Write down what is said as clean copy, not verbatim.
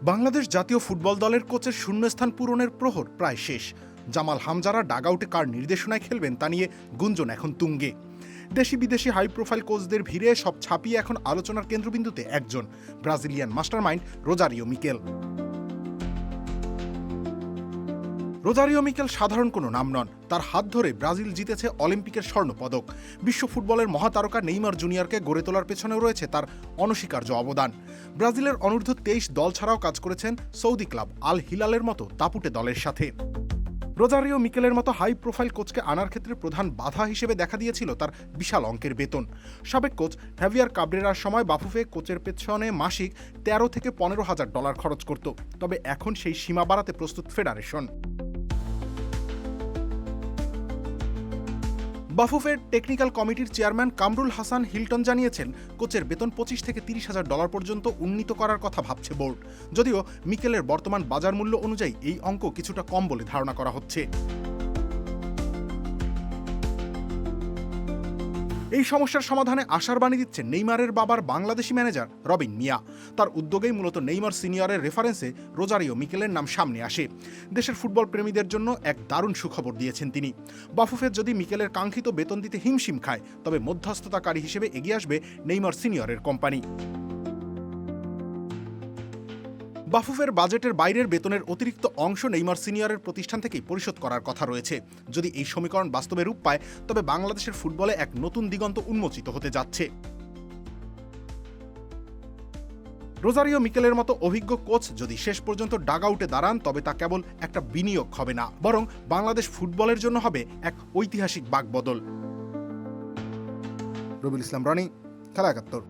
বাংলাদেশ জাতীয় ফুটবল দলের কোচের শূন্যস্থান পূরণের প্রহর প্রায় শেষ। জামাল হামজারা ডাগআউটে কার নির্দেশনায় খেলবেন তা নিয়ে গুঞ্জন এখন তুঙ্গে। দেশি বিদেশি হাই প্রোফাইল কোচদের ভিড়ে সব ছাপিয়ে এখন আলোচনার কেন্দ্রবিন্দুতে একজন, Brazilian mastermind Rosario Mikel. Rosario Mikel সাধারণ কোনো নাম নন। তার হাত ধরে ব্রাজিল জিতেছে অলিম্পিকের স্বর্ণপদক। বিশ্ব ফুটবলের মহাতারকা নেইমার জুনিয়রকে গড়ে তোলার পেছনেও রয়েছে তার অনস্বীকার্য অবদান। ব্রাজিলের অনূর্ধ্ব 23 দল ছাড়াও কাজ করেছেন সৌদি ক্লাব আল হিলালের মতো দাপুটে দলের সাথে। রোজারিও মিকেলের মতো হাই প্রোফাইল কোচকে আনার ক্ষেত্রে প্রধান বাধা হিসেবে দেখা দিয়েছিল তার বিশাল অঙ্কের বেতন। সাবেক কোচ হ্যাভিয়ার কাবরেরার সময় বাফুফে কোচের পেছনে মাসিক 13 থেকে 15 হাজার ডলার খরচ করত। তবে এখন সেই সীমা বাড়াতে প্রস্তুত ফেডারেশন। বাফুফের টেকনিক্যাল কমিটির চেয়ারম্যান কামরুল হাসান হিলটন জানিয়েছেন, কোচের বেতন 25 থেকে 30 হাজার ডলার পর্যন্ত উন্নীত করার কথা ভাবছে বোর্ড। যদিও মিকেলের বর্তমান বাজার মূল্য অনুযায়ী এই অঙ্ক কিছুটা কম বলে ধারণা করা হচ্ছে। এই সমস্যার সমাধানে আশার বাণী দিচ্ছেন নেইমারের বাবার বাংলাদেশি ম্যানেজার রবিন মিয়া। তার উদ্যোগেই মূলত নেইমার সিনিয়রের রেফারেন্সে রোজারিও মিকেলের নাম সামনে আসে। দেশের ফুটবল প্রেমীদের জন্য এক দারুণ সুখবর দিয়েছেন তিনি। বাফুফের যদি মিকেলের কাঙ্ক্ষিত বেতন দিতে হিমশিম খায়, তবে মধ্যস্থতাকারী হিসেবে এগিয়ে আসবে নেইমার সিনিয়রের কোম্পানি। বাফুফের বাজেটের বাইরের বেতনের অতিরিক্ত অংশ নেইমার সিনিয়রের প্রতিষ্ঠান থেকেই পরিশোধ করার কথা রয়েছে। যদি এই সমীকরণ বাস্তবে রূপ পায়, তবে বাংলাদেশের ফুটবলে এক নতুন দিগন্ত উন্মোচিত হতে যাচ্ছে। রোজারিও মিকেলের মতো অভিজ্ঞ কোচ যদি শেষ পর্যন্ত ডাগআউটে দাঁড়ান, তবে তা কেবল একটা বিনিয়োগ হবে না, বরং বাংলাদেশ ফুটবলের জন্য হবে এক ঐতিহাসিক বাকবদল। রবিউল ইসলাম রনি, খেলা ৭১।